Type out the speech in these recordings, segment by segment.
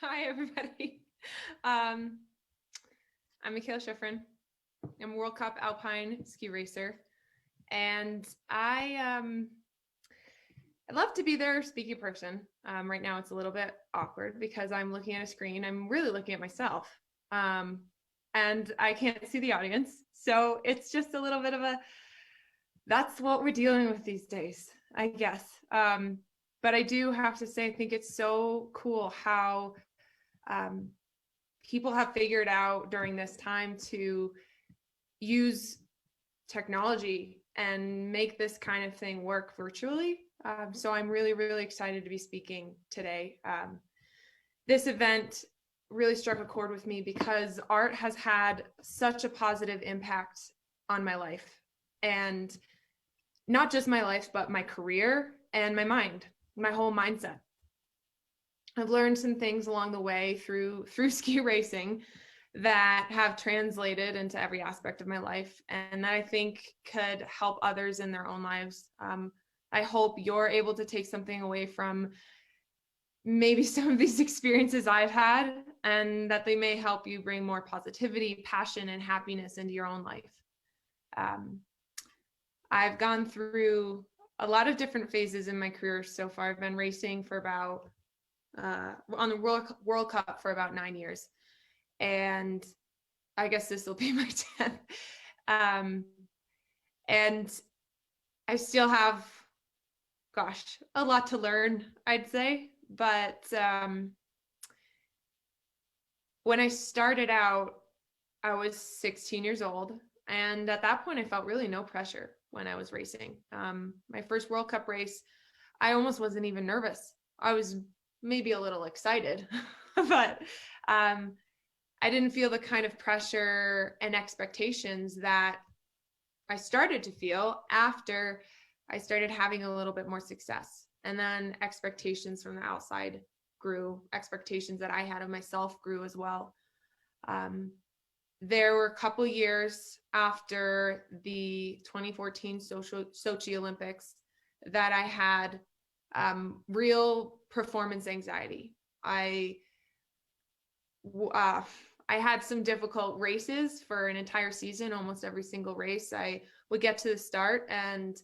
Hi, everybody. Um, I'm mikaela shiffrin. I'm a World Cup alpine ski racer, and I'd love to be their speaking person. Right now, it's a little bit awkward because I'm looking at a screen. I'm really looking at myself, um, and I can't see the audience. So it's just a little bit of a. That's what we're dealing with these days, I guess. But I do have to say, I think it's so cool how um, people have figured out during this time to use technology and make this kind of thing work virtually. So I'm really, really excited to be speaking today. This event really struck a chord with me because art has had such a positive impact on my life, and not just my life, but my career and my mind, my whole mindset. I've learned some things along the way through ski racing that have translated into every aspect of my life, and that I think could help others in their own lives. I hope you're able to take something away from maybe some of these experiences I've had, and that they may help you bring more positivity, passion, and happiness into your own life. Um, I've gone through a lot of different phases in my career so far. I've been racing for about on the World Cup for about 9 years, and I guess this will be my 10th. Um, and I still have, gosh, a lot to learn, I'd say. But when I started out, I was 16 years old. And at that point, I felt really no pressure when I was racing. My first World Cup race, I almost wasn't even nervous. I was maybe a little excited, but I didn't feel the kind of pressure and expectations that I started to feel after I started having a little bit more success. And then expectations from the outside grew, expectations that I had of myself grew as well. Um, there were a couple years after the 2014 Sochi Olympics that I had real performance anxiety. Uh, I had some difficult races for an entire season. Almost every single race, I would get to the start and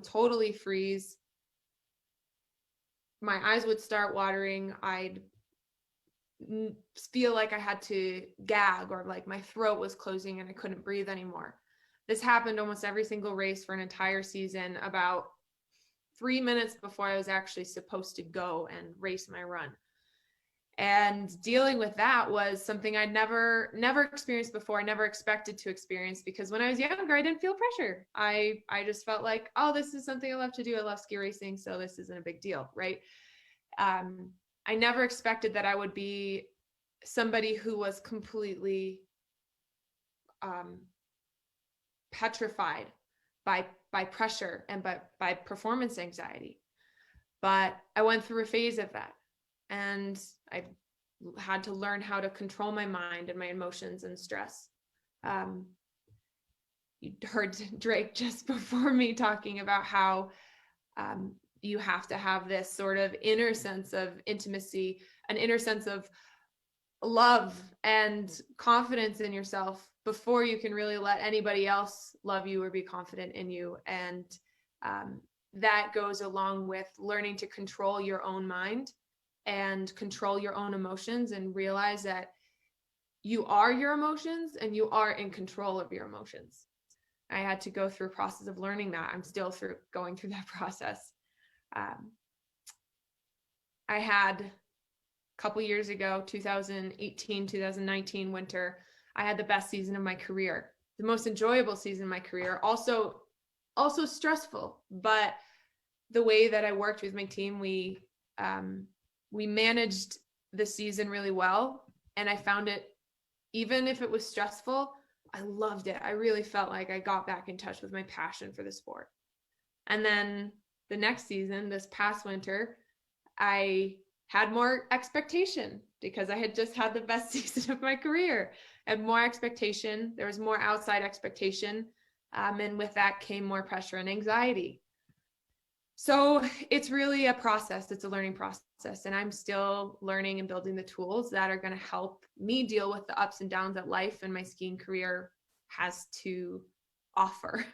totally freeze. My eyes would start watering. I'd feel like I had to gag, or like my throat was closing and I couldn't breathe anymore. This happened almost every single race for an entire season, about 3 minutes before I was actually supposed to go and race my run. And dealing with that was something I'd never experienced before. I never expected to experience, because when I was younger, I didn't feel pressure. I just felt like, oh, this is something I love to do. I love ski racing, so this isn't a big deal, right? I never expected that I would be somebody who was completely um, petrified by pressure and by performance anxiety. But I went through a phase of that, and I had to learn how to control my mind and my emotions and stress. You heard Drake just before me talking about how you have to have this sort of inner sense of intimacy, an inner sense of love and confidence in yourself before you can really let anybody else love you or be confident in you. And that goes along with learning to control your own mind and control your own emotions, and realize that you are your emotions and you are in control of your emotions. I had to go through a process of learning that. I'm still going through that process. I had a couple years ago, 2018, 2019 winter, I had the best season of my career, the most enjoyable season of my career, also stressful. But the way that I worked with my team, we managed the season really well. And I found it, even if it was stressful, I loved it. I really felt like I got back in touch with my passion for the sport. And then the next season, this past winter, I had more expectation because I had just had the best season of my career. And more expectation. There was more outside expectation. And with that came more pressure and anxiety. So it's really a process. It's a learning process. And I'm still learning and building the tools that are going to help me deal with the ups and downs that life and my skiing career has to offer.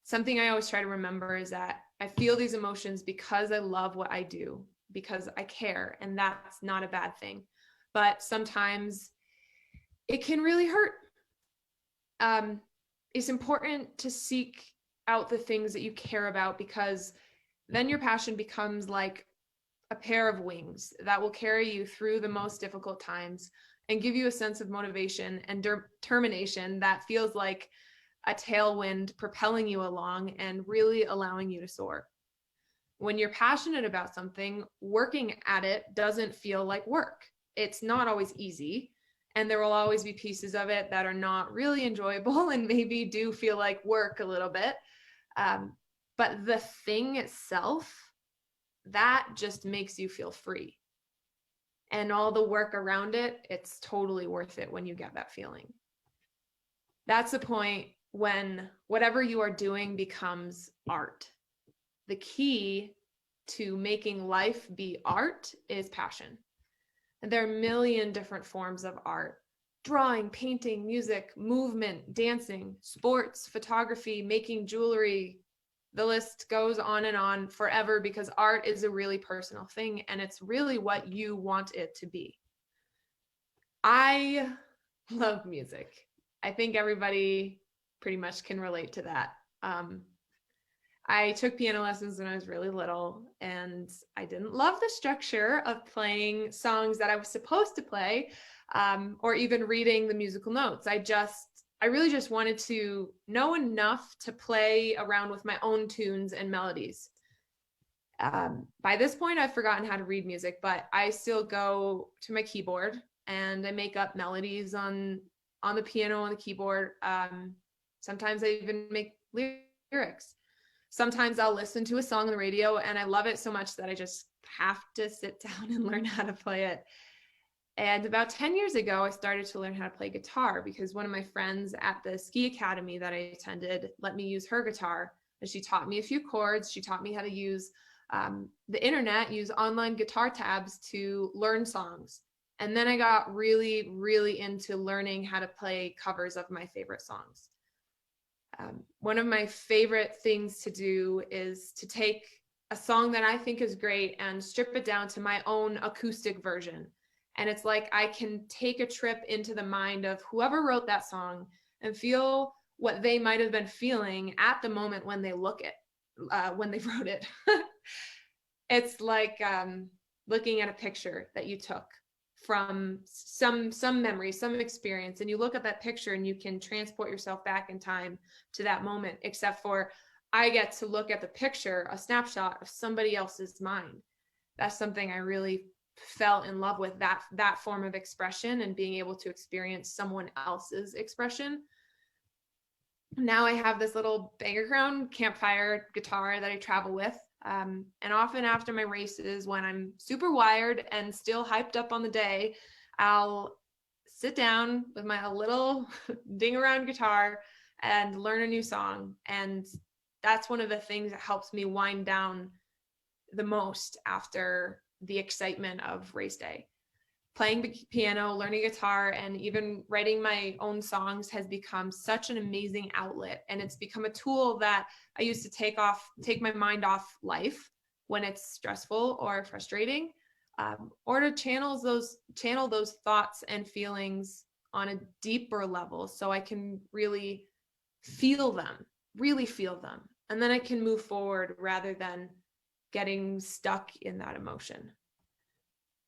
Something I always try to remember is that I feel these emotions because I love what I do, because I care, and that's not a bad thing. But sometimes it can really hurt. It's important to seek out the things that you care about, because then your passion becomes like a pair of wings that will carry you through the most difficult times and give you a sense of motivation and determination that feels like a tailwind propelling you along and really allowing you to soar. When you're passionate about something, working at it doesn't feel like work. It's not always easy. And there will always be pieces of it that are not really enjoyable and maybe do feel like work a little bit. But the thing itself, that just makes you feel free. And all the work around it, it's totally worth it when you get that feeling. That's the point when whatever you are doing becomes art. The key to making life be art is passion. And there are a million different forms of art: drawing, painting, music, movement, dancing, sports, photography, making jewelry. The list goes on and on forever, because art is a really personal thing and it's really what you want it to be. I love music. I think everybody pretty much can relate to that. I took piano lessons when I was really little, and I didn't love the structure of playing songs that I was supposed to play, or even reading the musical notes. I really just wanted to know enough to play around with my own tunes and melodies. By this point, I've forgotten how to read music, but I still go to my keyboard and I make up melodies on the piano, on the keyboard. Sometimes I even make lyrics. Sometimes I'll listen to a song on the radio and I love it so much that I just have to sit down and learn how to play it. And about 10 years ago, I started to learn how to play guitar because one of my friends at the ski academy that I attended let me use her guitar. And she taught me a few chords. She taught me how to use the internet, use online guitar tabs to learn songs. And then I got really, really into learning how to play covers of my favorite songs. One of my favorite things to do is to take a song that I think is great and strip it down to my own acoustic version. And it's like I can take a trip into the mind of whoever wrote that song and feel what they might have been feeling at the moment when they wrote it. It's like looking at a picture that you took from some memory, some experience, and you look at that picture and you can transport yourself back in time to that moment, except for I get to look at the picture, a snapshot of somebody else's mind. That's something I really fell in love with, that form of expression and being able to experience someone else's expression. Now I have this little Banger Crown campfire guitar that I travel with. And often after my races, when I'm super wired and still hyped up on the day, I'll sit down with my little ding around guitar and learn a new song. And that's one of the things that helps me wind down the most after the excitement of race day. Playing the piano, learning guitar, and even writing my own songs has become such an amazing outlet. And it's become a tool that I use to take my mind off life when it's stressful or frustrating, or to channel those thoughts and feelings on a deeper level so I can really feel them. And then I can move forward rather than getting stuck in that emotion.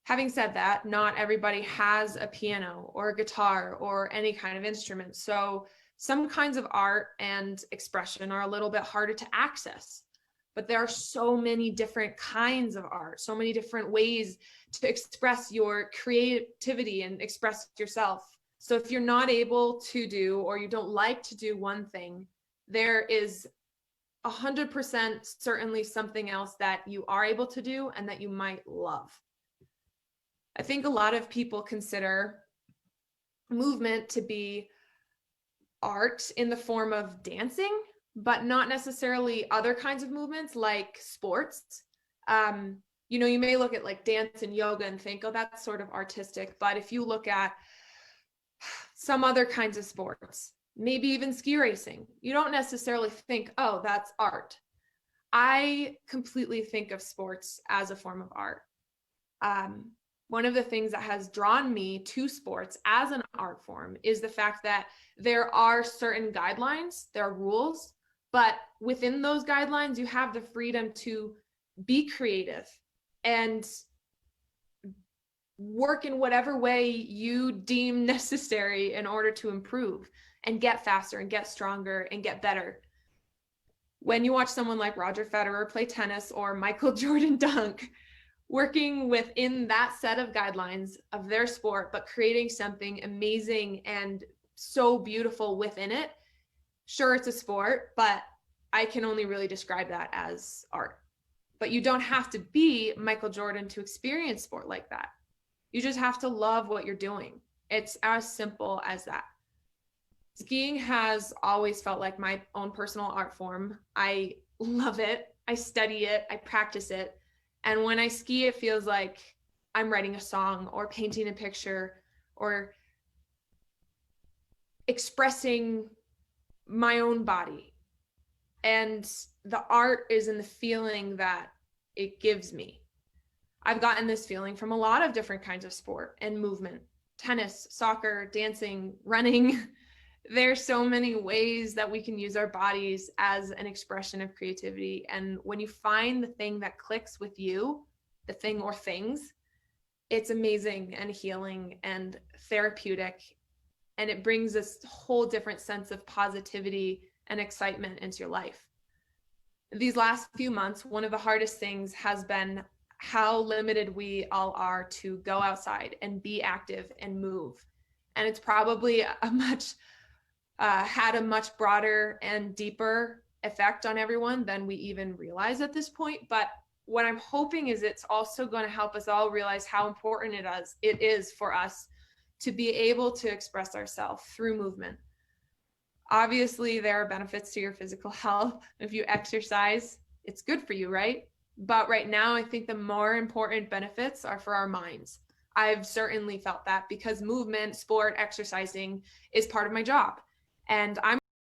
Having said that, not everybody has a piano or a guitar or any kind of instrument. So some kinds of art and expression are a little bit harder to access. But there are so many different kinds of art, so many different ways to express your creativity and express yourself. So if you're not able to do, or you don't like to do one thing, there is 100% certainly something else that you are able to do and that you might love. I think a lot of people consider movement to be art in the form of dancing, but not necessarily other kinds of movements like sports. You may look at like dance and yoga and think, oh, that's sort of artistic. But if you look at some other kinds of sports, maybe even ski racing, you don't necessarily think, oh, that's art. I completely think of sports as a form of art. One of the things that has drawn me to sports as an art form is the fact that there are certain guidelines, there are rules, but within those guidelines, you have the freedom to be creative and work in whatever way you deem necessary in order to improve and get faster and get stronger and get better. When you watch someone like Roger Federer play tennis or Michael Jordan dunk, working within that set of guidelines of their sport, but creating something amazing and so beautiful within it. Sure, it's a sport, but I can only really describe that as art. But you don't have to be Michael Jordan to experience sport like that. You just have to love what you're doing. It's as simple as that. Skiing has always felt like my own personal art form. I love it. I study it. I practice it. And when I ski, it feels like I'm writing a song or painting a picture or expressing my own body. And the art is in the feeling that it gives me. I've gotten this feeling from a lot of different kinds of sport and movement: tennis, soccer, dancing, running. There's so many ways that we can use our bodies as an expression of creativity. And when you find the thing that clicks with you, the thing or things, it's amazing and healing and therapeutic. And it brings this whole different sense of positivity and excitement into your life. These last few months, one of the hardest things has been how limited we all are to go outside and be active and move. And it's probably had a much broader and deeper effect on everyone than we even realize at this point. But what I'm hoping is it's also going to help us all realize how important it is for us to be able to express ourselves through movement. Obviously, there are benefits to your physical health. If you exercise, it's good for you, right? But right now, I think the more important benefits are for our minds. I've certainly felt that because movement, sport, exercising is part of my job. And I'm